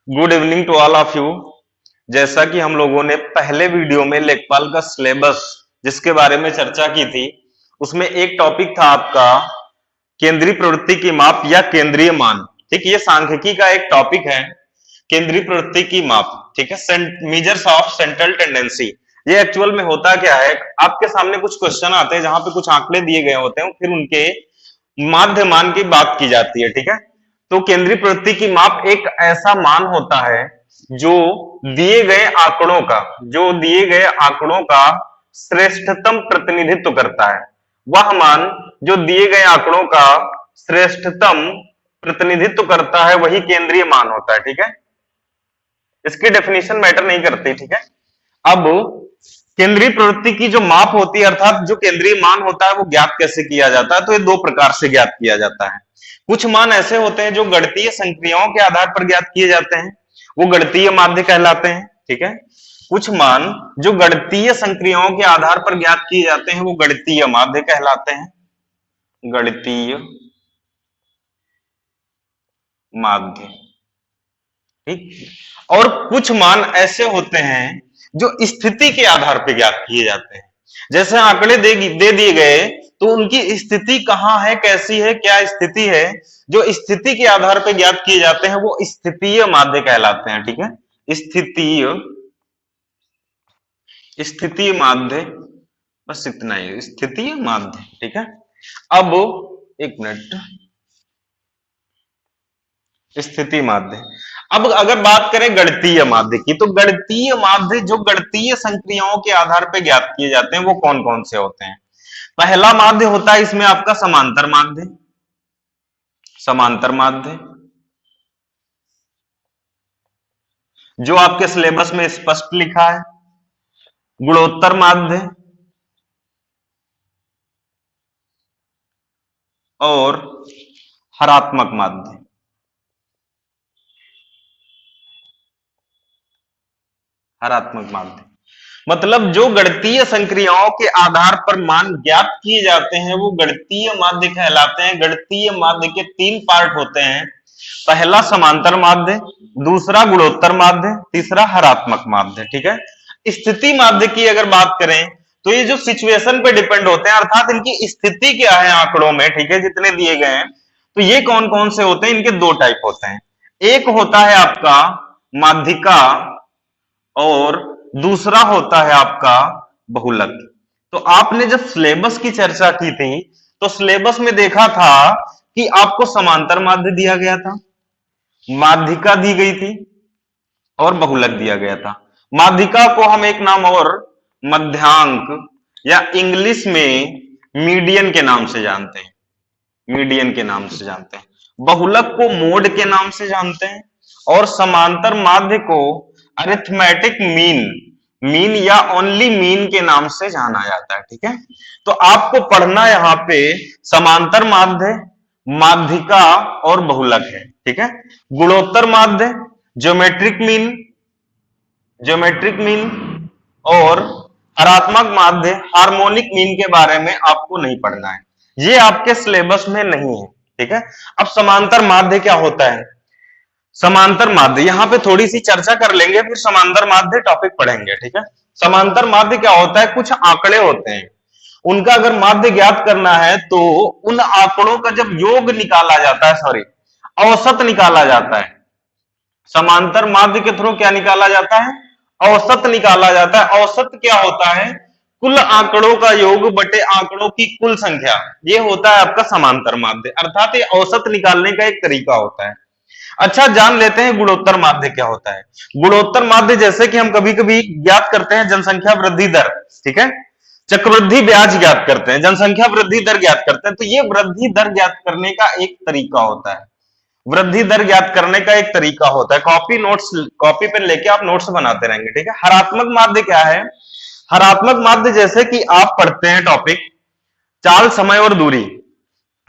Good evening to all of you. जैसा कि हम लोगों ने पहले वीडियो में लेखपाल का सिलेबस जिसके बारे में चर्चा की थी, उसमें एक टॉपिक था आपका केंद्रीय प्रवृत्ति की माप या केंद्रीय मान। ठीक, ये सांख्यिकी का एक टॉपिक है, केंद्रीय प्रवृत्ति की माप। ठीक है, मेजर्स ऑफ सेंट्रल टेंडेंसी। ये एक्चुअल में होता क्या है, आपके सामने कुछ क्वेश्चन आते हैं जहां पे कुछ आंकड़े दिए गए होते हैं, फिर उनके माध्य मान की बात की जाती है। ठीक है, तो केंद्रीय प्रवृत्ति की माप एक ऐसा मान होता है जो दिए गए आंकड़ों का श्रेष्ठतम प्रतिनिधित्व करता है। वह मान जो दिए गए आंकड़ों का श्रेष्ठतम प्रतिनिधित्व करता है वही केंद्रीय मान होता है। ठीक है, इसकी डेफिनेशन मैटर नहीं करती। ठीक है, अब केंद्रीय प्रवृत्ति की जो माप होती है अर्थात जो केंद्रीय मान होता है वो ज्ञात कैसे किया जाता है, तो ये दो प्रकार से ज्ञात किया जाता है। कुछ मान ऐसे होते हैं जो गणितीय संक्रियाओं के आधार पर ज्ञात किए जाते हैं, वो गणितीय माध्य कहलाते हैं। ठीक है, कुछ मान जो गणितीय संक्रियाओं के आधार पर ज्ञात किए जाते हैं वो गणितीय माध्य कहलाते हैं, गणितीय माध्य। ठीक, और कुछ मान ऐसे होते हैं जो स्थिति के आधार पर ज्ञात किए जाते हैं। जैसे आंकड़े दे दिए गए तो उनकी स्थिति कहां है, कैसी है, क्या स्थिति है, जो स्थिति के आधार पर ज्ञात किए जाते हैं वो स्थितीय माध्य कहलाते हैं। ठीक है, स्थितीय माध्य, बस इतना ही, स्थितीय माध्य। ठीक है, अब एक मिनट, स्थिति माध्य। अब अगर बात करें गणितीय माध्य की, तो गणितीय माध्य जो गणितीय संक्रियाओं के आधार पर ज्ञात किए जाते हैं वो कौन कौन से होते हैं। पहला माध्य होता है इसमें आपका समांतर माध्य, समांतर माध्य जो आपके सिलेबस में स्पष्ट लिखा है। गुणोत्तर माध्य और हरात्मक माध्य। हरात्मक माध्य मतलब जो गणितीय संक्रियाओं के आधार पर मान ज्ञात किए जाते हैं वो गणितीय माध्य कहलाते हैं। गणितीय माध्य के तीन पार्ट होते हैं, पहला समांतर माध्य, दूसरा गुणोत्तर माध्य, तीसरा हरात्मक माध्य। ठीक है, स्थिति माध्य की अगर बात करें तो ये जो सिचुएशन पे डिपेंड होते हैं, अर्थात इनकी स्थिति क्या है आंकड़ों में, ठीक है, जितने दिए गए हैं, तो ये कौन कौन से होते हैं, इनके दो टाइप होते हैं। एक होता है आपका माध्यिका और दूसरा होता है आपका बहुलक। तो आपने जब सिलेबस की चर्चा की थी तो सिलेबस में देखा था कि आपको समांतर माध्य दिया गया था, माध्यिका दी गई थी और बहुलक दिया गया था। माध्यिका को हम एक नाम और मध्यांक या इंग्लिश में मीडियन के नाम से जानते हैं, मीडियन के नाम से जानते हैं। बहुलक को मोड के नाम से जानते हैं और समांतर माध्य को अरिथमेटिक मीन या ओनली मीन के नाम से जाना जाता है। ठीक है, तो आपको पढ़ना यहां पे समांतर माध्य, माध्यिका और बहुलक है। ठीक है, गुणोत्तर माध्य, ज्योमेट्रिक मीन और हरात्मक माध्य, हार्मोनिक मीन के बारे में आपको नहीं पढ़ना है, ये आपके सिलेबस में नहीं है। ठीक है, अब समांतर माध्य क्या होता है, समांतर माध्य यहां पे थोड़ी सी चर्चा कर लेंगे, फिर समांतर माध्य टॉपिक पढ़ेंगे। ठीक है, समांतर माध्य क्या होता है, कुछ आंकड़े होते हैं, उनका अगर माध्य ज्ञात करना है तो उन आंकड़ों का जब योग निकाला जाता है, औसत निकाला जाता है, समांतर माध्य के थ्रू क्या निकाला जाता है, औसत निकाला जाता है। औसत क्या होता है, कुल आंकड़ों का योग बटे आंकड़ों की कुल संख्या, ये होता है आपका समांतर माध्य, अर्थात ये औसत निकालने का एक तरीका होता है। अच्छा, जान लेते हैं गुणोत्तर माध्य क्या होता है। गुणोत्तर माध्य जैसे कि हम कभी कभी ज्ञात करते हैं जनसंख्या वृद्धि दर, ठीक है, चक्रवृद्धि ब्याज ज्ञात करते हैं, जनसंख्या वृद्धि दर ज्ञात करते हैं, तो ये वृद्धि दर ज्ञात करने का एक तरीका होता है, वृद्धि दर ज्ञात करने का एक तरीका होता है। कॉपी पेन लेके आप नोट्स बनाते रहेंगे। ठीक है, हरात्मक माध्य क्या है, हरात्मक माध्य जैसे कि आप पढ़ते हैं टॉपिक चाल, समय और दूरी,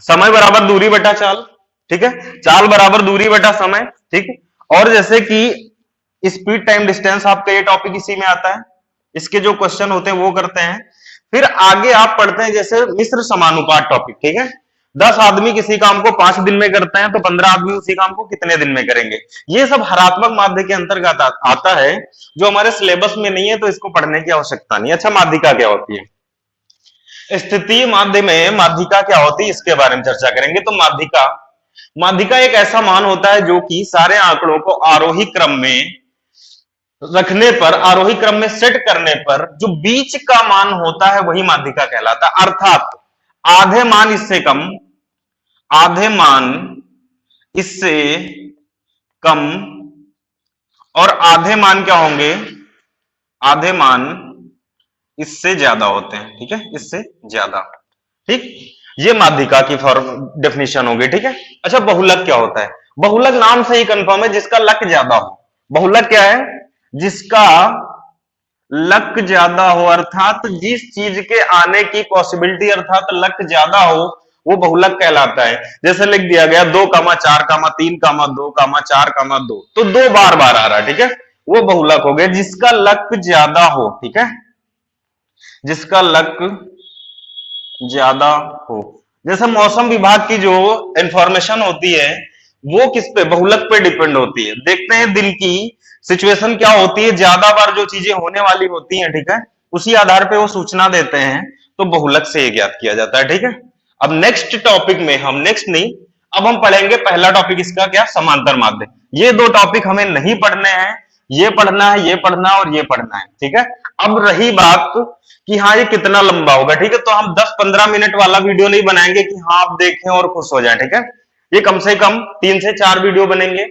समय बराबर दूरी बटा चाल, ठीक है, चाल बराबर दूरी बटा समय, ठीक है, और जैसे कि स्पीड टाइम डिस्टेंस, आपका ये टॉपिक इसी में आता है, इसके जो क्वेश्चन होते हैं वो करते हैं। फिर आगे आप पढ़ते हैं जैसे मिश्र समानुपात टॉपिक, ठीक है, 10 आदमी किसी काम को 5 दिन में करते हैं तो 15 आदमी उसी काम को कितने दिन में करेंगे। ये सब हरात्मक माध्य के अंतर्गत आता है, जो हमारे सिलेबस में नहीं है, तो इसको पढ़ने की आवश्यकता नहीं। अच्छा, माध्यिका क्या होती है? स्थितीय माध्य में माध्यिका क्या होती है, इसके बारे में चर्चा करेंगे। तो माध्यिका एक ऐसा मान होता है जो कि सारे आंकड़ों को आरोही क्रम में रखने पर, आरोही क्रम में सेट करने पर जो बीच का मान होता है वही माध्यिका कहलाता है। अर्थात आधे मान इससे कम, आधे मान इससे कम और आधे मान क्या होंगे, आधे मान इससे ज्यादा होते हैं। ठीक है, इससे ज्यादा। ठीक, ये माध्यिका की फॉर्म डेफिनेशन होगी। ठीक है। अच्छा, बहुलक क्या होता है? बहुलक नाम से ही कंफर्म है, जिसका लक ज्यादा हो। बहुलक क्या है? जिसका लक ज्यादा हो, अर्थात जिस चीज के आने की पॉसिबिलिटी अर्थात लक ज्यादा हो, वो बहुलक कहलाता है। जैसे लिख दिया गया 2, 4, 3, 2, 4, 2, तो 2 बार बार आ रहा है। ठीक है, वो बहुलक हो गया जिसका लक ज्यादा हो। ठीक है, जिसका लक ज्यादा हो। जैसे मौसम विभाग की जो इंफॉर्मेशन होती है वो किस पे, बहुलक पे डिपेंड होती है। देखते हैं दिन की सिचुएशन क्या होती है, ज्यादा बार जो चीजें होने वाली होती हैं, ठीक है, उसी आधार पे वो सूचना देते हैं, तो बहुलक से ये ज्ञात किया जाता है। ठीक है। अब नेक्स्ट टॉपिक में हम, नेक्स्ट नहीं, अब हम पढ़ेंगे पहला टॉपिक इसका क्या, समांतर माध्य। ये 2 टॉपिक हमें नहीं पढ़ने हैं, ये पढ़ना है, ये पढ़ना है और ये पढ़ना है। ठीक है। अब रही बात कि हाँ ये कितना लंबा होगा, ठीक है, तो हम 10-15 मिनट वाला वीडियो नहीं बनाएंगे कि हाँ आप देखें और खुश हो जाए। ठीक है, ये कम से कम 3 से 4 वीडियो बनेंगे।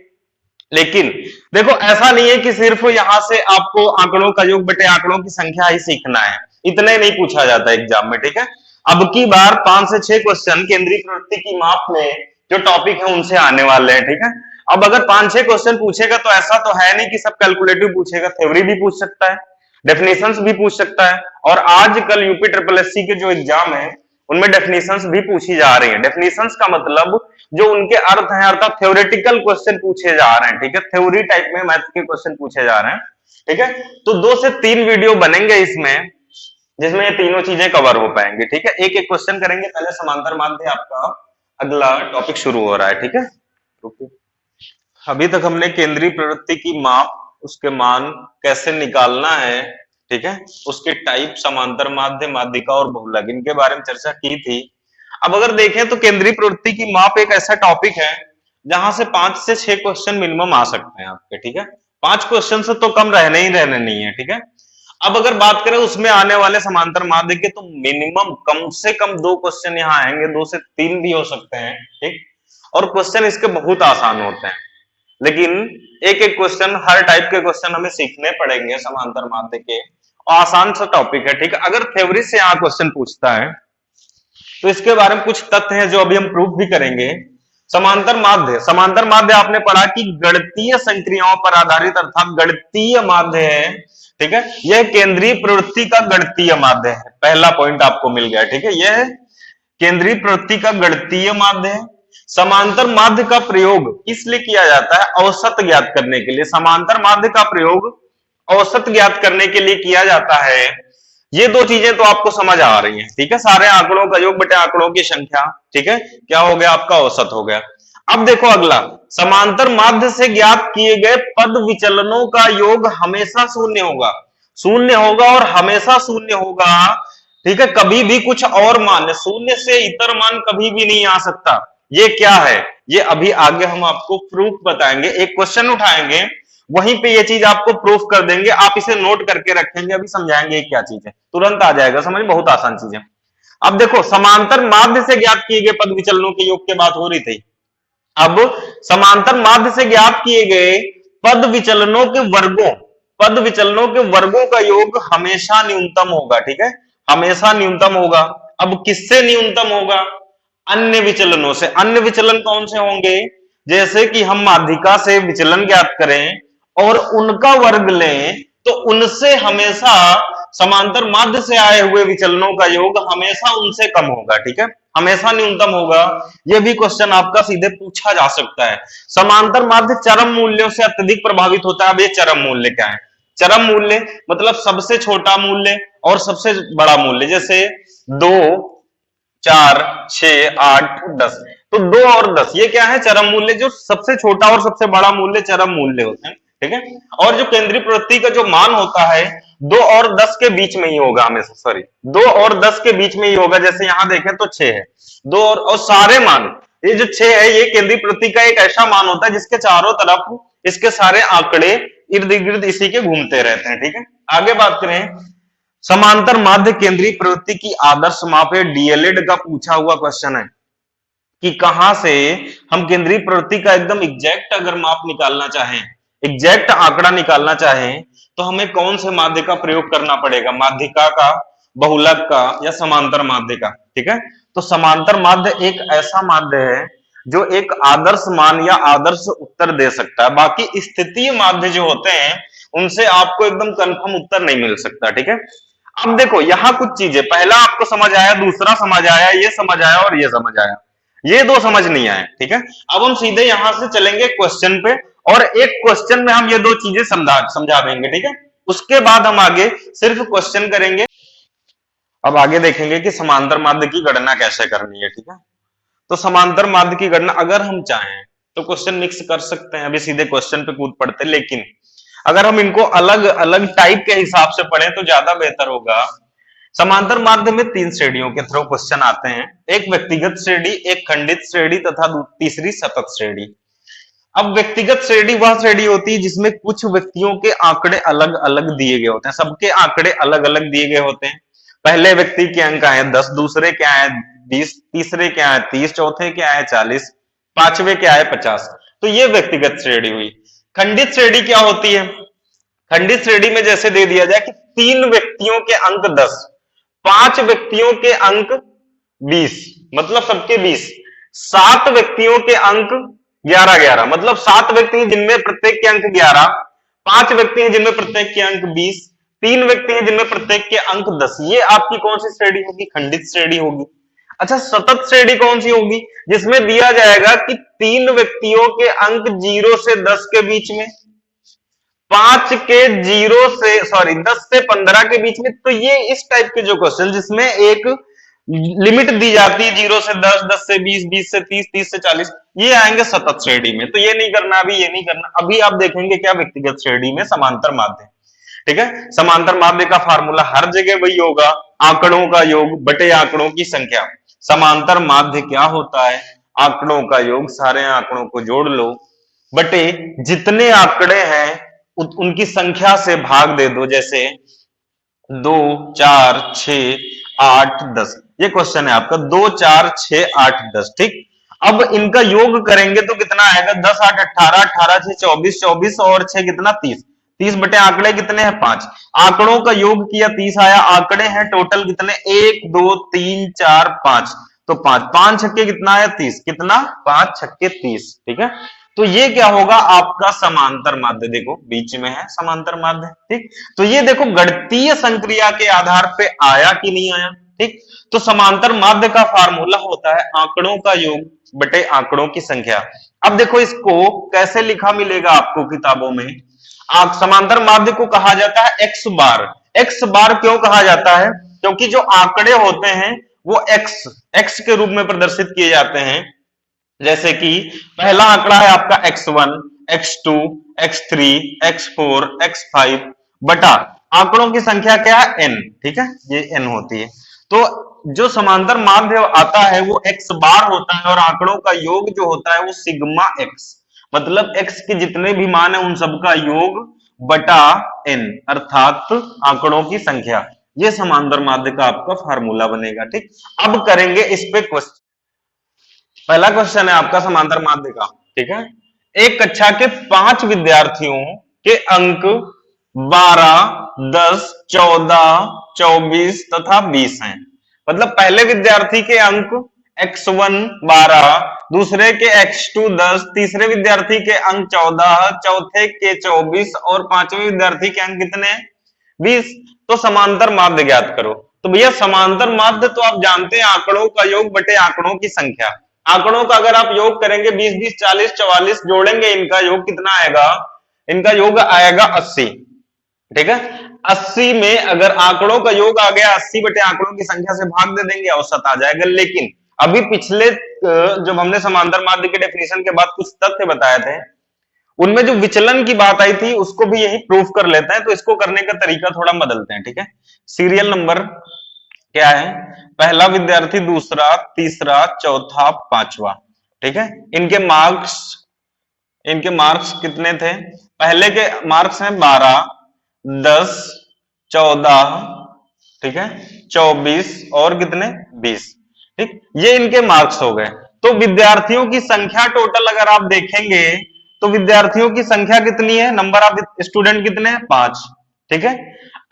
लेकिन देखो, ऐसा नहीं है कि सिर्फ यहां से आपको आंकड़ों का योग बटे आंकड़ों की संख्या ही सीखना है, इतने नहीं पूछा जाता एग्जाम में। ठीक है, अब की बार 5 से 6 क्वेश्चन केंद्रीय प्रवृत्ति की माप में जो टॉपिक है उनसे आने वाले हैं। ठीक है, अब अगर 5-6 क्वेश्चन पूछेगा तो ऐसा तो है नहीं कि सब कैलकुलेटिव पूछेगा, थ्योरी भी पूछ सकता है, डेफिनेशंस भी पूछ सकता है, और आजकल यूपी ट्रिपल एससी के जो एग्जाम है उनमें डेफिनेशंस भी पूछी जा रही है। डेफिनेशंस का मतलब जो उनके अर्थ हैं, अर्थात थ्योरेटिकल क्वेश्चन पूछे जा रहे हैं। ठीक है, थ्योरी टाइप में मैथ के क्वेश्चन पूछे जा रहे हैं। ठीक है, तो 2 से 3 वीडियो बनेंगे इसमें, जिसमें ये तीनों चीजें कवर हो पाएंगे। ठीक है, एक एक क्वेश्चन करेंगे। पहले समांतर माध्य आपका अगला टॉपिक शुरू हो रहा है। ठीक है, अभी तक हमने केंद्रीय प्रवृत्ति की माप, उसके मान कैसे निकालना है, ठीक है, उसके टाइप, समांतर माध्य, माध्यिका और बहुलक, इनके बारे में चर्चा की थी। अब अगर देखें तो केंद्रीय प्रवृत्ति की माप एक ऐसा टॉपिक है जहां से 5 से 6 क्वेश्चन मिनिमम आ सकते हैं आपके। ठीक है, 5 क्वेश्चन से तो कम रहने नहीं है। ठीक है, अब अगर बात करें उसमें आने वाले समांतर माध्य के, तो मिनिमम कम से कम 2 क्वेश्चन यहाँ आएंगे, 2 से 3 भी हो सकते हैं। ठीक, और क्वेश्चन इसके बहुत आसान होते हैं, लेकिन एक एक क्वेश्चन, हर टाइप के क्वेश्चन हमें सीखने पड़ेंगे समांतर माध्य के। आसान सा टॉपिक है। ठीक है, अगर थ्योरी से यहाँ क्वेश्चन पूछता है तो इसके बारे में कुछ तथ्य हैं जो अभी हम प्रूफ भी करेंगे। समांतर माध्य आपने पढ़ा कि गणितीय संक्रियाओं पर आधारित अर्थात गणितीय माध्य है। ठीक है, यह केंद्रीय प्रवृत्ति का गणितीय माध्य है। पहला पॉइंट आपको मिल गया। ठीक है, यह केंद्रीय प्रवृत्ति का गणितीय माध्य है। समांतर माध्य का प्रयोग इसलिए किया जाता है औसत ज्ञात करने के लिए। समांतर माध्य का प्रयोग औसत ज्ञात करने के लिए किया जाता है। ये 2 चीजें तो आपको समझ आ रही हैं। ठीक है, सारे आंकड़ों का योग बटे आंकड़ों की संख्या। ठीक है, क्या हो गया आपका, औसत हो गया। अब देखो अगला, समांतर माध्य से ज्ञात किए गए पद विचलनों का योग हमेशा शून्य होगा और हमेशा शून्य होगा। ठीक है, कभी भी कुछ और मान, शून्य से इतर मान कभी भी नहीं आ सकता। ये क्या है, ये अभी आगे हम आपको प्रूफ बताएंगे। एक क्वेश्चन उठाएंगे, वहीं पे ये चीज आपको प्रूफ कर देंगे। आप इसे नोट करके रखेंगे, अभी समझाएंगे क्या चीज है, तुरंत आ जाएगा समझ, बहुत आसान चीज है। अब देखो, समांतर माध्य से ज्ञात किए गए पद विचलनों के योग की बात हो रही थी। अब समांतर माध्य से ज्ञात किए गए पद विचलनों के वर्गों का योग हमेशा न्यूनतम होगा। ठीक है, हमेशा न्यूनतम होगा। अब किससे न्यूनतम होगा, अन्य विचलनों से। अन्य विचलन कौन से होंगे, जैसे कि हम माध्यिका से विचलन ज्ञात करें और उनका वर्ग लें, तो उनसे हमेशा समांतर माध्य से आए हुए विचलनों का योग हमेशा उनसे कम होगा। ठीक है, हमेशा न्यूनतम होगा। यह भी क्वेश्चन आपका सीधे पूछा जा सकता है। समांतर माध्य चरम मूल्यों से अत्यधिक प्रभावित होता है। अब ये चरम मूल्य क्या है, चरम मूल्य मतलब सबसे छोटा मूल्य और सबसे बड़ा मूल्य। जैसे 2, 4, 6, 8, 10। तो 2 और 10 ये क्या है? चरम मूल्य। जो सबसे छोटा और सबसे बड़ा मूल्य चरम मूल्य होते हैं, ठीक है। और जो केंद्रीय प्रवृत्ति का जो मान होता है 2 और 10 के बीच में ही होगा हमेशा, सॉरी 2 और 10 के बीच में ही होगा। जैसे यहां देखें तो 6 है, 2 और सारे मान, ये जो 6 है ये केंद्रीय प्रवृत्ति का एक ऐसा मान होता है जिसके चारों तरफ इसके सारे आंकड़े इर्द गिर्द इसी के घूमते रहते हैं, ठीक है। आगे बात करें, समांतर माध्य केंद्रीय प्रवृत्ति की आदर्श माप है। डीएलएड का पूछा हुआ क्वेश्चन है कि कहां से हम केंद्रीय प्रवृत्ति का एकदम एग्जैक्ट अगर माप निकालना चाहें, एग्जैक्ट आंकड़ा निकालना चाहें, तो हमें कौन से माध्य का प्रयोग करना पड़ेगा? माध्यिका का, बहुलक का, या समांतर माध्य का, ठीक है। तो समांतर माध्य एक ऐसा माध्य है जो एक आदर्श मान या आदर्श उत्तर दे सकता है। बाकी स्थितीय माध्य जो होते हैं उनसे आपको एकदम कंफर्म उत्तर नहीं मिल सकता, ठीक है। अब देखो यहां कुछ चीजें, पहला आपको समझ आया, दूसरा समझ आया, ये समझ आया और ये समझ आया, ये दो समझ नहीं आए, ठीक है। अब हम सीधे यहां से चलेंगे क्वेश्चन पे, और एक क्वेश्चन में हम ये दो चीजें समझा देंगे, ठीक है। उसके बाद हम आगे सिर्फ क्वेश्चन करेंगे। अब आगे देखेंगे कि समांतर माध्य की गणना कैसे करनी है, ठीक है। तो समांतर माध्य की गणना अगर हम चाहें तो क्वेश्चन मिक्स कर सकते हैं, अभी सीधे क्वेश्चन पे कूद पड़ते हैं, लेकिन अगर हम इनको अलग अलग टाइप के हिसाब से पढ़ें तो ज्यादा बेहतर होगा। समांतर माध्य में 3 श्रेणियों के थ्रू क्वेश्चन आते हैं, एक व्यक्तिगत श्रेणी, एक खंडित श्रेणी तथा तीसरी सतत श्रेणी। अब व्यक्तिगत श्रेणी वह श्रेणी होती है जिसमें कुछ व्यक्तियों के आंकड़े अलग अलग दिए गए होते हैं, सबके आंकड़े अलग अलग दिए गए होते हैं। पहले व्यक्ति के अंक आए 10, दूसरे क्या है 20, तीसरे क्या है 30, चौथे क्या है 40, पांचवे क्या है 50। तो ये व्यक्तिगत श्रेणी हुई। खंडित श्रेणी क्या होती है? खंडित श्रेणी में जैसे दे दिया जाए कि 3 व्यक्तियों के अंक 10, 5 व्यक्तियों के अंक 20, मतलब सबके 20, 7 व्यक्तियों के अंक 11-11, मतलब 7 व्यक्ति हैं जिनमें प्रत्येक के अंक 11, 5 व्यक्ति हैं जिनमें प्रत्येक के अंक 20, 3 व्यक्ति हैं जिनमें प्रत्येक के अंक 10। ये आपकी कौन सी श्रेणी होगी? खंडित श्रेणी होगी। अच्छा, सतत श्रेणी कौन सी होगी? जिसमें दिया जाएगा कि 3 व्यक्तियों के अंक 0 से 10 के बीच में, 5 के 0 से 10 से 15 के बीच में। तो ये इस टाइप के जो क्वेश्चन जिसमें एक लिमिट दी जाती है 0 से 10, 10 से 20, 20 से 30, 30 से 40, ये आएंगे सतत श्रेणी में। तो ये नहीं करना अभी, ये नहीं करना अभी। आप देखेंगे क्या व्यक्तिगत श्रेणी में समांतर माध्य, ठीक है। समांतर माध्य का फार्मूला हर जगह वही होगा, आंकड़ों का योग बटे आंकड़ों की संख्या। समांतर माध्य क्या होता है? आंकड़ों का योग, सारे आंकड़ों को जोड़ लो बटे जितने आंकड़े हैं उनकी संख्या से भाग दे दो। जैसे 2, 4, 6, 8, 10, ये क्वेश्चन है आपका 2, 4, 6, 8, 10, ठीक। अब इनका योग करेंगे तो कितना आएगा? 10, 8, 18, 18, 6, 24, 24 और 6 कितना 30, 30 बटे आंकड़े कितने हैं 5। आंकड़ों का योग किया 30 आया, आंकड़े हैं टोटल कितने 1, 2, 3, 4, 5, तो 5, 5 छक्के कितना है 30, कितना 5 छक्के 30, ठीक है। तो ये क्या होगा? आपका समांतर माध्य। देखो बीच में है समांतर माध्य, ठीक। तो ये देखो गणितीय संक्रिया के आधार पे आया कि नहीं आया, ठीक। तो समांतर माध्य का फार्मूला होता है आंकड़ों का योग बटे आंकड़ों की संख्या। अब देखो इसको कैसे लिखा मिलेगा आपको किताबों में। आप समांतर माध्य को कहा जाता है एक्स बार। एक्स बार क्यों कहा जाता है? क्योंकि जो आंकड़े होते हैं वो एक्स के रूप में प्रदर्शित किए जाते हैं। जैसे कि पहला आंकड़ा है आपका x1, x2, x3, x4, x5 बटा आंकड़ों की संख्या क्या है n, ठीक है, ये n होती है। तो जो समांतर माध्य आता है वो x बार होता है और आंकड़ों का योग जो होता है वो सिग्मा x, मतलब x के जितने भी मान है उन सबका योग बटा n, अर्थात आंकड़ों की संख्या। ये समांतर माध्य का आपका फार्मूला बनेगा, ठीक। अब करेंगे इस पे क्वेश्चन। पहला क्वेश्चन है आपका समांतर माध्य का, ठीक है। एक कक्षा के 5 विद्यार्थियों के अंक 12, 10, 14, 24 तथा 20 हैं। मतलब पहले विद्यार्थी के अंक x1 12, दूसरे के x2 10, तीसरे विद्यार्थी के अंक 14, चौथे के 24 और पांचवें विद्यार्थी के अंक कितने हैं 20। तो समांतर माध्य ज्ञात करो। तो भैया समांतर माध्य तो आप जानते हैं आंकड़ों का योग बटे आंकड़ों की संख्या। आंकड़ों का अगर आप योग करेंगे 20, 20, 40, 44 जोड़ेंगे, इनका योग कितना आएगा? इनका योग आएगा 80, ठीक है। 80 में अगर आंकड़ों का योग आ गया, 80 बटे आंकड़ों की संख्या से भाग दे देंगे, औसत आ जाएगा। लेकिन अभी पिछले जब हमने समांतर माध्य के डेफिनेशन के बाद कुछ तथ्य बताए थे, उनमें जो विचलन की बात आई थी उसको भी यही प्रूफ कर लेते हैं। तो इसको करने का तरीका थोड़ा बदलते हैं, ठीक है। सीरियल नंबर क्या है, पहला विद्यार्थी, दूसरा, तीसरा, चौथा, पांचवा, ठीक है। इनके मार्क्स कितने थे, पहले के मार्क्स हैं 12, 10, 14, ठीक है, 24 और कितने 20, ठीक, ये इनके मार्क्स हो गए। तो विद्यार्थियों की संख्या टोटल अगर आप देखेंगे तो विद्यार्थियों की संख्या कितनी है, नंबर ऑफ स्टूडेंट कितने हैं, 5, ठीक है।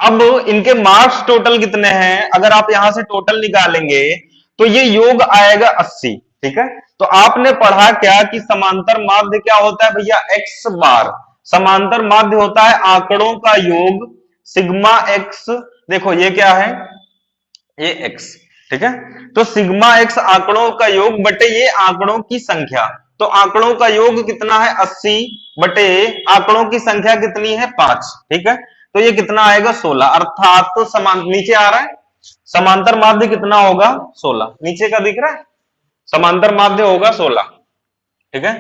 अब इनके मार्क्स टोटल कितने हैं, अगर आप यहां से टोटल निकालेंगे तो ये योग आएगा 80, ठीक है। तो आपने पढ़ा क्या कि समांतर माध्य क्या होता है भैया, एक्स बार। समांतर माध्य होता है आंकड़ों का योग सिग्मा एक्स, देखो ये क्या है, ये एक्स, ठीक है। तो सिग्मा एक्स आंकड़ों का योग बटे ये आंकड़ों की संख्या। तो आंकड़ों का योग कितना है 80 बटे आंकड़ों की संख्या कितनी है 5, ठीक है। तो ये कितना आएगा 16, अर्थात तो नीचे आ रहा है समांतर माध्य कितना होगा 16, नीचे का दिख रहा है, समांतर माध्य होगा 16, ठीक है।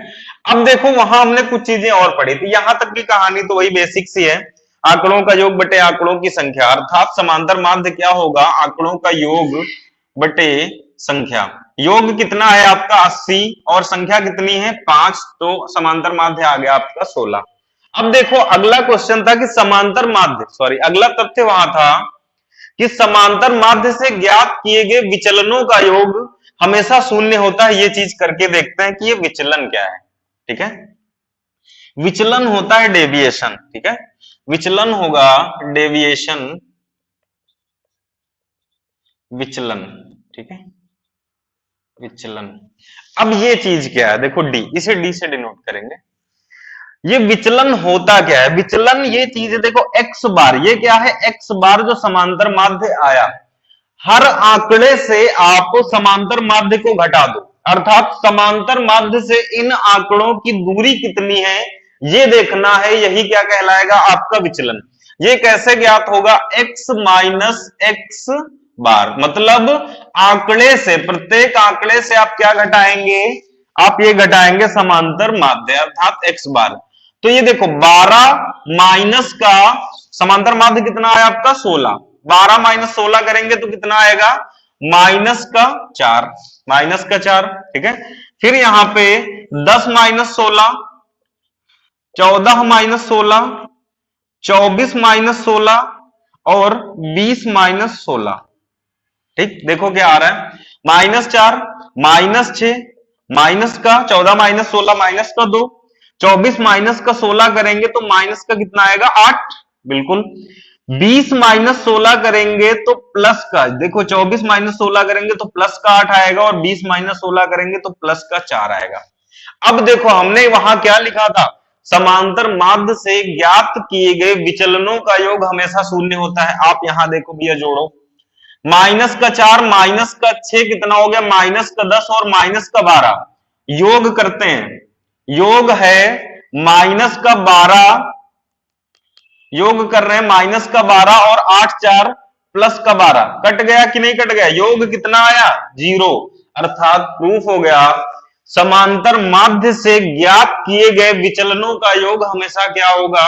अब देखो वहां हमने कुछ चीजें और पढ़ी थी, यहां तक की कहानी तो वही बेसिक सी है, आंकड़ों का योग बटे आंकड़ों की संख्या, अर्थात समांतर माध्य क्या होगा, आंकड़ों का योग बटे संख्या। योग कितना है आपका 80 और संख्या कितनी है 5, तो समांतर माध्य आ गया आपका 16। अब देखो अगला क्वेश्चन था कि समांतर माध्य, सॉरी अगला तथ्य वहां था कि समांतर माध्य से ज्ञात किए गए विचलनों का योग हमेशा शून्य होता है। ये चीज करके देखते हैं कि ये विचलन क्या है, ठीक है। विचलन होता है डेविएशन, ठीक है, विचलन होगा डेविएशन, विचलन, ठीक है, विचलन। अब ये चीज क्या है, देखो डी, इसे डी से डिनोट करेंगे। ये विचलन होता क्या है, विचलन ये चीज है, देखो एक्स बार, ये क्या है एक्स बार, जो समांतर माध्य आया, हर आंकड़े से आप समांतर माध्य को घटा दो, अर्थात समांतर माध्य से इन आंकड़ों की दूरी कितनी है ये देखना है, यही क्या कहलाएगा आपका विचलन। ये कैसे ज्ञात होगा, x माइनस एक्स बार, मतलब आंकड़े से, प्रत्येक आंकड़े से आप क्या घटाएंगे, आप ये घटाएंगे समांतर माध्य अर्थात x बार। तो ये देखो 12 माइनस का समांतर माध्य कितना है आपका 16, 12 माइनस 16 करेंगे तो कितना आएगा माइनस का 4, माइनस का 4, ठीक है। फिर यहां पे 10 माइनस 16, 14 माइनस 16, 24 माइनस 16 और 20 माइनस 16, ठीक। देखो क्या आ रहा है, माइनस 4, माइनस 6, माइनस का 14 माइनस 16 माइनस का 2, 24 माइनस का 16 करेंगे तो माइनस का कितना आएगा 8, बिल्कुल। 20 माइनस 16 करेंगे तो प्लस का, देखो 24 माइनस 16 करेंगे तो प्लस का 8 आएगा और 20 माइनस 16 करेंगे तो प्लस का 4 आएगा। अब देखो हमने वहां क्या लिखा था, समांतर माध्य से ज्ञात किए गए विचलनों का योग हमेशा शून्य होता है। आप यहां देखो भैया जोड़ो, माइनस का 4 माइनस का 6 कितना हो गया माइनस का 10 और माइनस का 12, योग करते हैं, योग है माइनस का 12, योग कर रहे हैं माइनस का 12 और 8 4 प्लस का 12, कट गया कि नहीं कट गया, योग कितना आया 0, अर्थात प्रूफ हो गया समांतर माध्य से ज्ञात किए गए विचलनों का योग हमेशा क्या होगा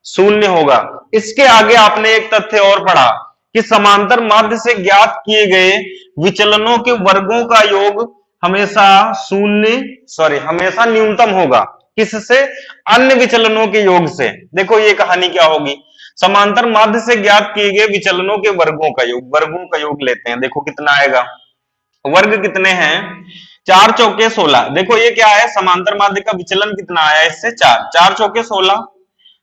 शून्य होगा। इसके आगे आपने एक तथ्य और पढ़ा कि समांतर माध्य से ज्ञात किए गए विचलनों के वर्गों का योग हमेशा हमेशा न्यूनतम होगा, किससे, अन्य विचलनों के योग से। देखो ये कहानी क्या होगी, समांतर माध्य से ज्ञात किए गए विचलनों के वर्गों का योग, वर्गों का योग लेते हैं, देखो कितना आएगा, वर्ग कितने हैं 4 चौके 16, देखो ये क्या है समांतर माध्य का विचलन कितना आया इससे 4, 4 चौके 16,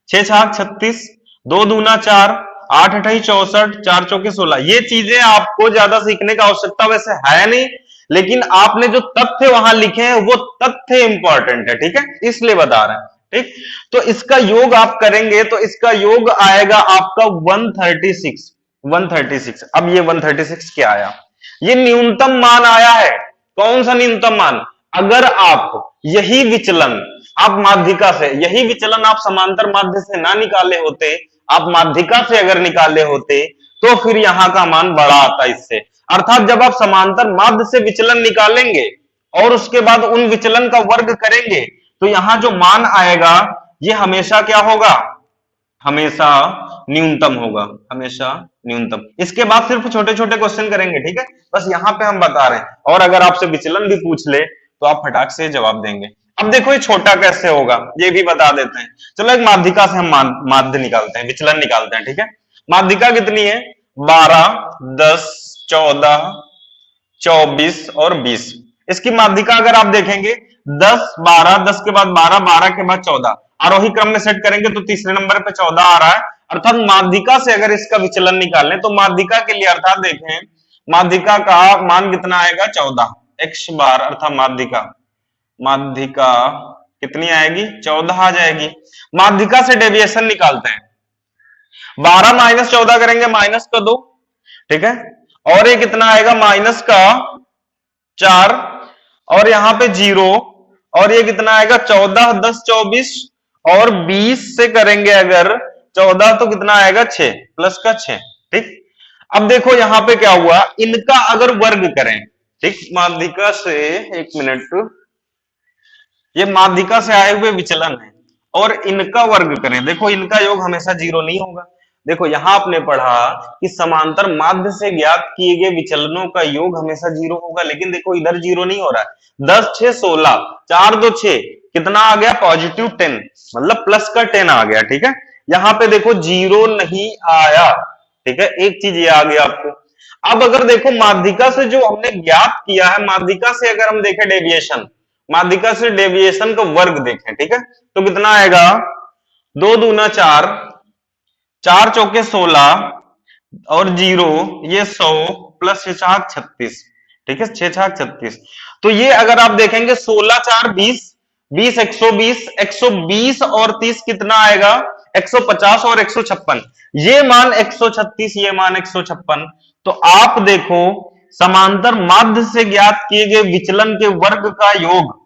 6 6 36, 2 दूना 4, 8 अठाई 64, 4 चौके 16। ये चीजें आपको ज्यादा सीखने का आवश्यकता वैसे है नहीं, लेकिन आपने जो तथ्य वहां लिखे हैं वो तथ्य इंपॉर्टेंट है, ठीक है, इसलिए बता रहे हैं, ठीक। तो इसका योग आप करेंगे तो इसका योग आएगा आपका 136। अब ये 136 क्या आया, ये न्यूनतम मान आया है। कौन सा न्यूनतम मान, अगर आप यही विचलन आप माध्यिका से, यही विचलन आप समांतर माध्य से ना निकाले होते, आप माध्यिका से अगर निकाले होते तो फिर यहां का मान बड़ा आता इससे। अर्थात जब आप समांतर माध्य से विचलन निकालेंगे और उसके बाद उन विचलन का वर्ग करेंगे तो यहां जो मान आएगा ये हमेशा क्या होगा, हमेशा न्यूनतम होगा, हमेशा न्यूनतम। इसके बाद सिर्फ छोटे छोटे क्वेश्चन करेंगे, ठीक है, बस यहां पे हम बता रहे हैं। और अगर आपसे विचलन भी पूछ ले तो आप फटाक से जवाब देंगे। अब देखो ये छोटा कैसे होगा ये भी बता देते हैं। चलो एक माध्यिका से हम माध्य निकालते हैं, विचलन निकालते हैं, ठीक है। माध्यिका कितनी है, 12, 10, 14, 24 और 20। इसकी माध्यिका अगर आप देखेंगे 10, 12, 10 के बाद 12, 12 के बाद 14, आरोही क्रम में सेट करेंगे तो तीसरे नंबर पे 14 आ रहा है। अर्थात माध्यिका से अगर इसका विचलन निकालें तो माध्यिका के लिए अर्थात देखें माध्यिका का मान कितना आएगा 14 x बार, अर्थात माध्यिका माध्यिका कितनी आएगी 14 आ जाएगी। माध्यिका से डेविएशन निकालते हैं, 12 माइनस 14 करेंगे माइनस का 2, ठीक है, और ये कितना आएगा माइनस का 4 और यहां पे 0 और ये कितना आएगा 14, 10, 24 और 20 से करेंगे अगर 14 तो कितना आएगा 6 प्लस का 6, ठीक। अब देखो यहां पे क्या हुआ, इनका अगर वर्ग करें, ठीक, माध्यिका से, एक मिनट, ये माध्यिका से आए हुए विचलन है और इनका वर्ग करें, देखो इनका योग हमेशा 0 नहीं होगा। देखो यहां आपने पढ़ा कि समांतर माध्य से ज्ञात किए गए विचलनों का योग हमेशा 0 होगा, लेकिन देखो इधर 0 नहीं हो रहा है। 10, 6, 16, 4, 2, 6, कितना आ गया पॉजिटिव 10, मतलब प्लस का 10 आ गया, ठीक है। यहाँ पे देखो 0 नहीं आया, ठीक है, एक चीज ये आ गया आपको। अब अगर देखो माध्यिका से जो हमने ज्ञात किया है, माध्यिका से अगर हम देखें डेविएशन, माध्यिका से डेविएशन का वर्ग देखें, ठीक है, तो कितना आएगा 2 दूना 4, 4 चौके 16 और 0 ये 100 प्लस 6 छाक 36, ठीक है, 6 छाक 36। तो ये अगर आप देखेंगे 16, 4, 20, 20 120, 120 और 30 कितना आएगा 150 और 156, ये मान 136, ये मान 156। तो आप देखो समांतर माध्य से ज्ञात किए गए विचलन के वर्ग का योग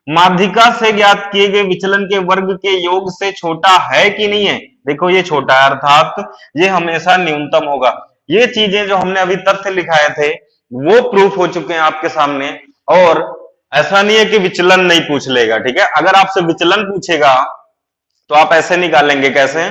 माध्यिका से ज्ञात किए गए विचलन के वर्ग के योग से छोटा है कि नहीं है, देखो ये छोटा है, अर्थात ये हमेशा न्यूनतम होगा। ये चीजें जो हमने अभी तथ्य लिखाए थे वो प्रूफ हो चुके हैं आपके सामने। और ऐसा नहीं है कि विचलन नहीं पूछ लेगा, ठीक है, अगर आपसे विचलन पूछेगा तो आप ऐसे निकालेंगे, कैसे,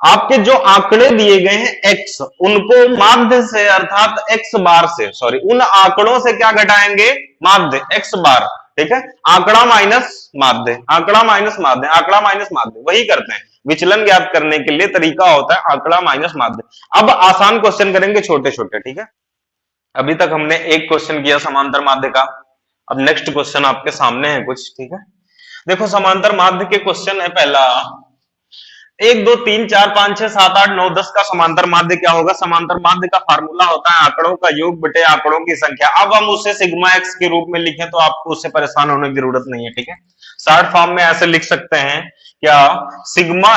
आपके जो आंकड़े दिए गए हैं x, उनको माध्य से अर्थात x बार से, सॉरी, उन आंकड़ों से क्या घटाएंगे, माध्य x बार, ठीक है, आंकड़ा माइनस माध्य, आंकड़ा माइनस माध्य, आंकड़ा माइनस माध्य, वही करते हैं विचलन ज्ञात करने के लिए तरीका होता है आंकड़ा माइनस माध्य। अब आसान क्वेश्चन करेंगे छोटे छोटे, ठीक है। अभी तक हमने एक क्वेश्चन किया समांतर माध्य का, अब नेक्स्ट क्वेश्चन आपके सामने है कुछ, ठीक है। देखो समांतर माध्य के क्वेश्चन है पहला, 1, 2, 3, 4, 5, 6, 7, 8, 9, 10 का समांतर माध्य क्या होगा। समांतर माध्य का फार्मूला होता है आंकड़ों का योग बटे आंकड़ों की संख्या। अब हम उसे सिग्मा एक्स के रूप में लिखें तो आपको उससे परेशान होने की जरूरत नहीं है, ठीक है। शॉर्ट फॉर्म में ऐसे लिख सकते हैं क्या, सिग्मा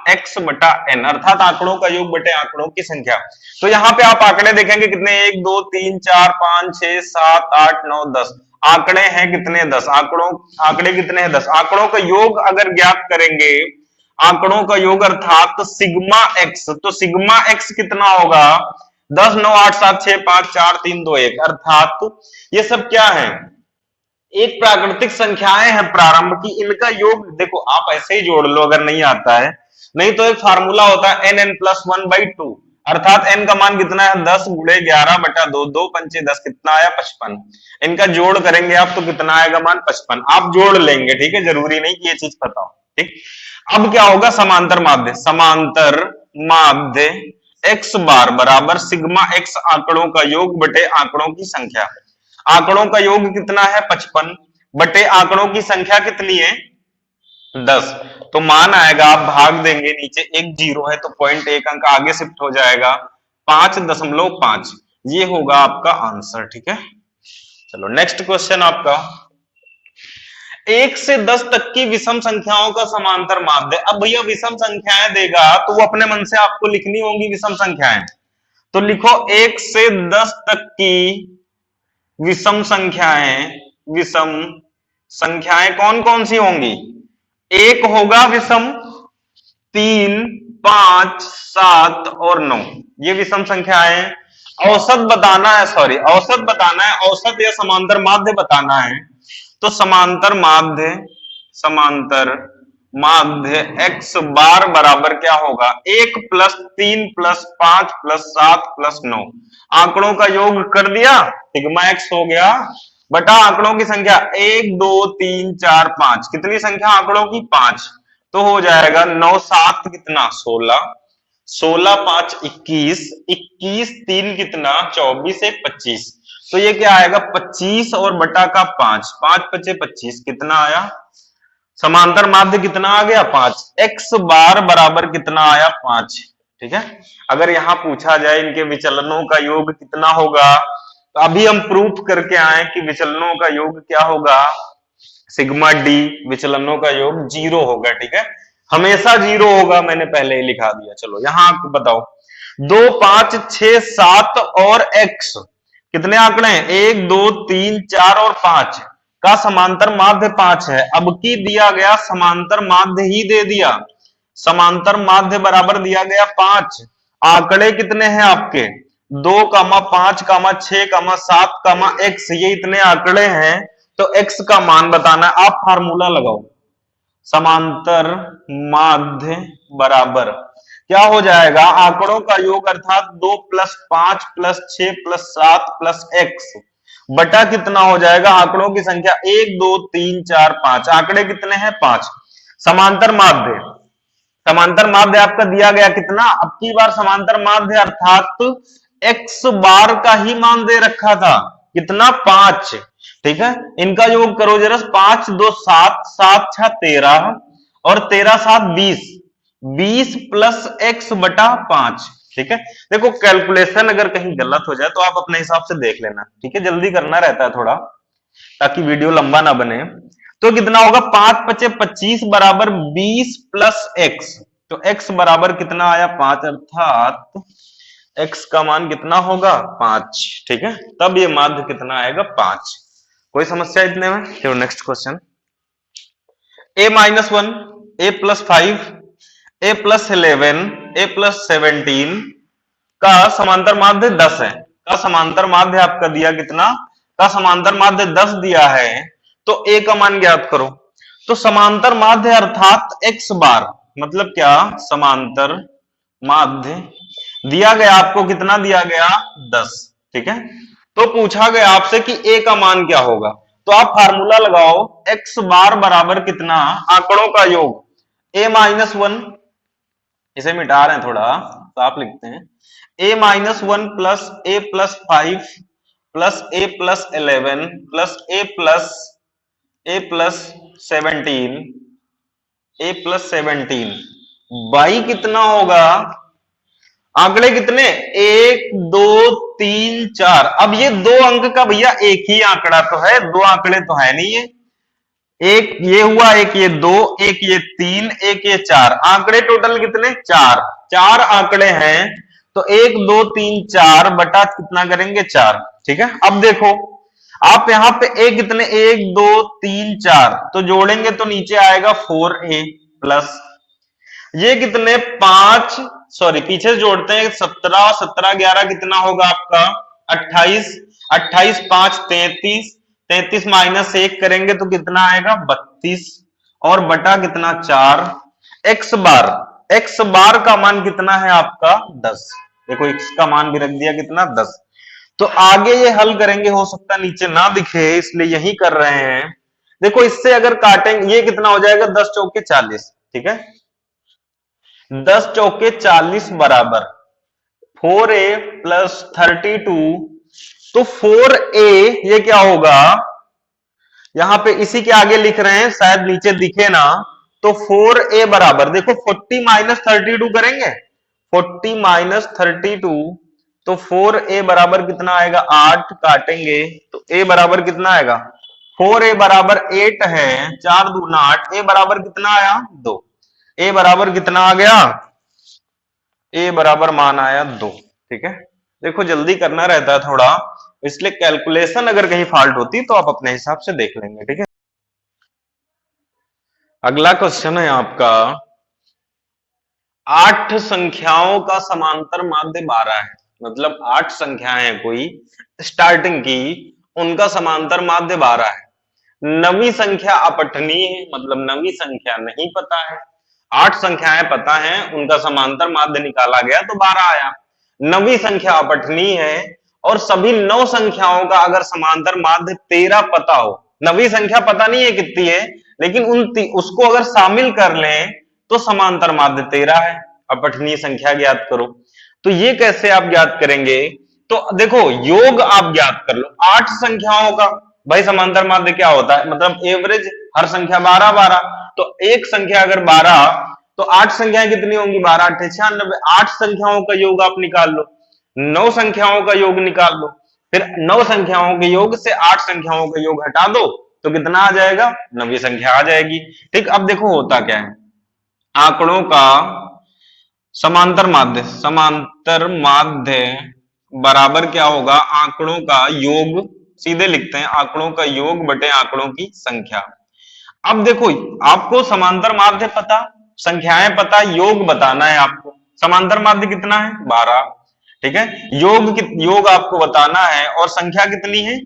एक्स बटा एन, अर्थात आंकड़ों का योग बटे आंकड़ों की संख्या। तो यहाँ पे आप आंकड़े देखेंगे कितने, 1, 2, 3, 4, 5, 6, 7, 8, 9, 10 आंकड़े हैं कितने, 10 आंकड़े कितने हैं, 10 आंकड़ों का योग अगर ज्ञात करेंगे, आंकड़ों का योग अर्थात सिग्मा एक्स, तो सिग्मा एक्स कितना होगा 10, 9, 8, 7, 6, 5, 4, 3, 2, 1, अर्थात ये सब क्या है, एक प्राकृतिक संख्याएं हैं प्रारंभ की, इनका योग देखो आप ऐसे ही जोड़ लो अगर नहीं आता है, नहीं तो एक फार्मूला होता है n+1/2, अर्थात n का मान कितना है 10 गुणे 11 बटा 2, 2 पंचे 10 कितना आया 55, इनका जोड़ करेंगे आप तो कितना आएगा मान 55, आप जोड़ लेंगे, ठीक है, जरूरी नहीं कि ये चीज पता हो, ठीक। अब क्या होगा समांतर माध्य x बार बराबर सिग्मा x आंकड़ों का योग बटे आंकड़ों की संख्या। आंकड़ों का योग कितना है 55 बटे आंकड़ों की संख्या कितनी है 10, तो मान आएगा, आप भाग देंगे, नीचे एक 0 है तो 0.1 अंक आगे शिफ्ट हो जाएगा 5.5, ये होगा आपका आंसर, ठीक है। चलो नेक्स्ट क्वेश्चन आपका, 1 से 10 तक की विषम संख्याओं का समांतर माध्य। अब भैया विषम संख्याएं देगा तो वो अपने मन से आपको लिखनी होंगी विषम संख्याएं, तो लिखो 1 से 10 तक की विषम संख्याएं कौन कौन सी होंगी, एक होगा विषम 3, 5, 7 और 9 ये विषम संख्याएं हैं। औसत बताना है, सॉरी औसत बताना है, औसत या समांतर माध्य बताना है। तो समांतर माध्य x बार बराबर क्या होगा, 1 + 3 + 5 + 7 + 9 आंकड़ों का योग कर दिया, सिग्मा x हो गया बटा आंकड़ों की संख्या 1 2 3 4 5, कितनी संख्या आंकड़ों की 5, तो हो जाएगा 9 7 कितना 16, 16 5 21, 21 3 कितना 24 1 25, तो ये क्या आएगा 25 और बटा का 5, 5 5 25 कितना आया, समांतर माध्य कितना आ गया 5, x बार बराबर कितना आया 5। ठीक है, अगर यहां पूछा जाए इनके विचलनों का योग कितना होगा, तो अभी हम प्रूफ करके आए कि विचलनों का योग क्या होगा, सिग्मा डी, विचलनों का योग 0 होगा। ठीक है, हमेशा 0 होगा, मैंने पहले ही लिखा दिया। चलो यहां आपको बताओ, 2 5 6 7 और x कितने आंकड़े हैं, 1 2 3 4 और 5 का समांतर माध्य 5 है। अब की दिया गया समांतर माध्य ही दे दिया, समांतर माध्य बराबर दिया गया 5, आंकड़े कितने हैं आपके 2, 5, 6, 7, x, ये इतने आंकड़े हैं, तो x का मान बताना है। आप फार्मूला लगाओ, समांतर माध्य बराबर क्या हो जाएगा, आंकड़ों का योग अर्थात 2 + 5 + 6 + 7 + x बटा कितना हो जाएगा, आंकड़ों की संख्या 1 2 3 4 5, आंकड़े कितने हैं 5। समांतर माध्य, समांतर माध्य आपका दिया गया कितना, अब की बार समांतर माध्य अर्थात x बार का ही मान दे रखा था, कितना 5। ठीक है, इनका योग करो जरा, 5 2 7, 7 6 13 और 13 7 20, 20 + x बटा 5। ठीक है, देखो कैलकुलेशन अगर कहीं गलत हो जाए तो आप अपने हिसाब से देख लेना। ठीक है, जल्दी करना रहता है थोड़ा ताकि वीडियो लंबा ना बने। तो कितना होगा, 5 5 25 बराबर 20 + x, तो x बराबर कितना आया 5, अर्थात x का मान कितना होगा 5। ठीक है, तब ये माध्य कितना आएगा 5। कोई समस्या इतने में। चलो next question, a - 1, a + 5, a + 11, a + 17 का समांतर माध्य 10 है, का समांतर माध्य आपका दिया कितना, का समांतर माध्य 10 दिया है, तो a का मान ज्ञात करो। तो समांतर माध्य अर्थात x बार, मतलब क्या, समांतर माध्य दिया गया आपको, कितना दिया गया 10। ठीक है, तो पूछा गया आपसे कि a का मान क्या होगा, तो आप फार्मूला लगाओ, x बार बराबर कितना, आंकड़ों का योग, a - 1, इसे मिटा रहे हैं थोड़ा साफ लिखते हैं, a - 1 + a + 5 + a + 11 + a + 17, a + 17 by कितना होगा, आंकड़े कितने 1 2 3 4, अब ये 2 अंक का भैया एक ही आंकड़ा तो है, 2 आंकड़े तो है नहीं है, एक ये हुआ, एक ये 2, एक ये 3, एक ये 4, आंकड़े टोटल कितने 4, 4 आंकड़े हैं, तो 1 2 3 4 बटा कितना करेंगे 4। ठीक है, अब देखो आप यहां पे एक कितने 1 2 3 4, तो जोड़ेंगे तो नीचे आएगा 4a प्लस ये कितने 5, सॉरी पीछे जोड़ते हैं 17, 17 11 कितना होगा आपका 28, 28 5 33, 33 - 1 करेंगे तो कितना आएगा 32 और बटा कितना 4, x बार, x बार का मान कितना है आपका 10। देखो x का मान भी रख दिया कितना 10। तो आगे ये हल करेंगे, हो सकता नीचे ना दिखे इसलिए यही कर रहे हैं। देखो इससे अगर काटेंगे ये कितना हो जाएगा 10 चौके 40। ठीक है, 10 चौके 40 बराबर 4a + 32, तो 4a ये क्या होगा, यहां पे इसी के आगे लिख रहे हैं शायद नीचे दिखे ना, तो 4a बराबर देखो 40 - 32 करेंगे, 40 - 32, तो 4a बराबर कितना आएगा 8, काटेंगे तो a बराबर कितना आएगा, 4a बराबर 8 है, 4 दूना 8, a बराबर कितना आया 2, a बराबर कितना आ गया, a बराबर मान आया 2। ठीक है, देखो जल्दी करना रहता है थोड़ा, इसलिए कैलकुलेशन अगर कहीं फॉल्ट होती तो आप अपने हिसाब से देख लेंगे। ठीक है, अगला क्वेश्चन है आपका 8 संख्याओं का समांतर माध्य 12 है। मतलब 8 संख्याएं हैं कोई स्टार्टिंग की, उनका समांतर माध्य 12 है। नवी संख्या अपठनीय है, मतलब नवी संख्या नहीं पता है। 8 संख्याएं पता है, उनका समांतर माध्य निकाला गया तो 12 आया। नवी संख्या अपठनीय है और सभी 9 संख्याओं का अगर समांतर माध्य 13 पता हो, नवी संख्या पता नहीं है कितनी है, लेकिन उसको अगर शामिल कर लें तो समांतर माध्य 13 है। अपठनीय संख्या ज्ञात करो। तो ये कैसे आप ज्ञात करेंगे? तो देखो, योग आप ज्ञात कर लो 8 संख्याओं का। भाई समांतर माध्य क्या होता है? मतलब एवरेज हर संख्या 12 12। तो एक संख्या अगर 12, तो 8 संख्याएं कितनी होंगी? 12 8 96। 8 संख्याओं का योग आप निकाल लो, 9 संख्याओं का योग निकाल लो, फिर 9 संख्याओं के योग से 8 संख्याओं का योग हटा दो तो कितना आ जाएगा? नवी संख्या आ जाएगी। ठीक, अब देखो होता क्या है, आंकड़ों का समांतर माध्य बराबर क्या होगा? आंकड़ों का योग। सीधे लिखते हैं आंकड़ों का योग बटे आंकड़ों की संख्या। अब देखो, आपको समांतर माध्य पता, संख्याएं पता, योग बताना है आपको। समांतर माध्य कितना है? 12। ठीक है, योग आपको बताना है और संख्या कितनी है?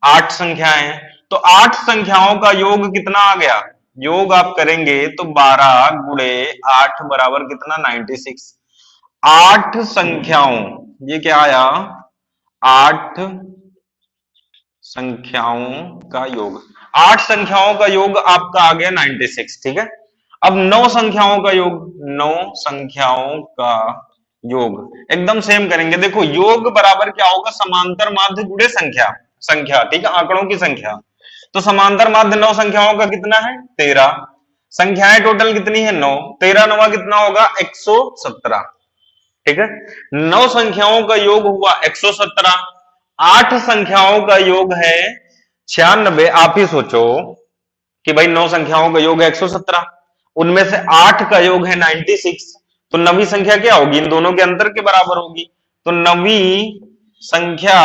8 संख्याएं हैं। तो 8 संख्याओं का योग कितना आ गया? योग आप करेंगे तो 12 गुणे 8 बराबर कितना? 96। 8 संख्याओं, ये क्या आया? 8 संख्याओं का योग। 8 संख्याओं का योग आपका आ गया 96। ठीक है, अब 9 संख्याओं का योग, 9 संख्याओं का योग एकदम सेम करेंगे। देखो, योग बराबर क्या होगा? समांतर माध्य गुणे संख्या। संख्या, ठीक है, आंकड़ों की संख्या। तो समांतर माध्य 9 संख्याओं का कितना है? 13। संख्याएं टोटल कितनी है? 9। 13 9 कितना होगा? 117। ठीक है, 9 संख्याओं का योग हुआ 117। 8 संख्याओं का योग है 96। आप ही सोचो कि भाई 9 संख्याओं का योग है 117, उनमें से 8 का योग है 96, तो नवी संख्या क्या होगी? इन दोनों के अंतर के बराबर होगी। तो नवी संख्या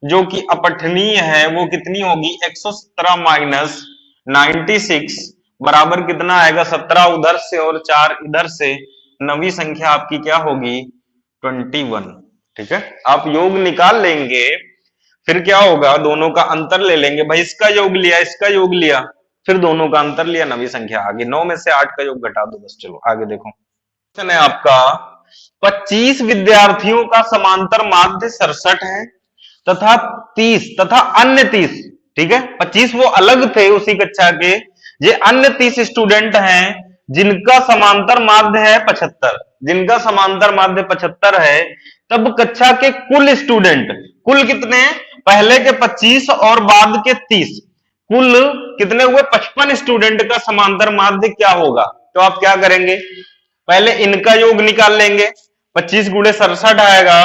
जो कि अपठनीय है वो कितनी होगी? 117 माइनस 96 बराबर कितना आएगा? 17 उधर से और 4 इधर से। नवी संख्या आपकी क्या होगी? 21। ठीक है, आप योग निकाल लेंगे, फिर क्या होगा? दोनों का अंतर ले लेंगे। भाई इसका योग लिया, इसका योग लिया, फिर दोनों का अंतर लिया, नवी संख्या आ गई। 9 में से 8 का योग घटा दो बस। चलो आगे देखो, क्वेश्चन है आपका 25 विद्यार्थियों का समांतर माध्य 67 है तथा 30 तथा अन्य 30। ठीक है, 25 वो अलग थे उसी कक्षा के, ये अन्य 30 स्टूडेंट हैं जिनका समांतर माध्य है 75। जिनका समांतर माध्य 75 है, तब कक्षा के कुल स्टूडेंट, कुल कितने हैं? पहले के 25 और बाद के 30, कुल कितने हुए? 55 स्टूडेंट का समांतर माध्य क्या होगा? तो आप क्या करेंगे? पहले इनका योग निकाल लेंगे, 25 गुणे 67 आएगा,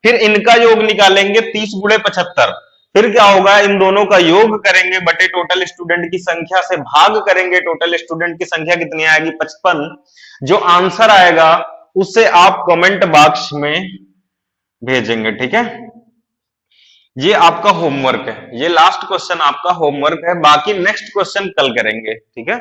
फिर इनका योग निकालेंगे 30 गुणे 75, फिर क्या होगा? इन दोनों का योग करेंगे बटे टोटल स्टूडेंट की संख्या से भाग करेंगे। टोटल स्टूडेंट की संख्या कितनी आएगी? 55। जो आंसर आएगा उसे आप कमेंट बॉक्स में भेजेंगे। ठीक है, ये आपका होमवर्क है, ये लास्ट क्वेश्चन आपका होमवर्क है, बाकी नेक्स्ट क्वेश्चन कल करेंगे। ठीक है।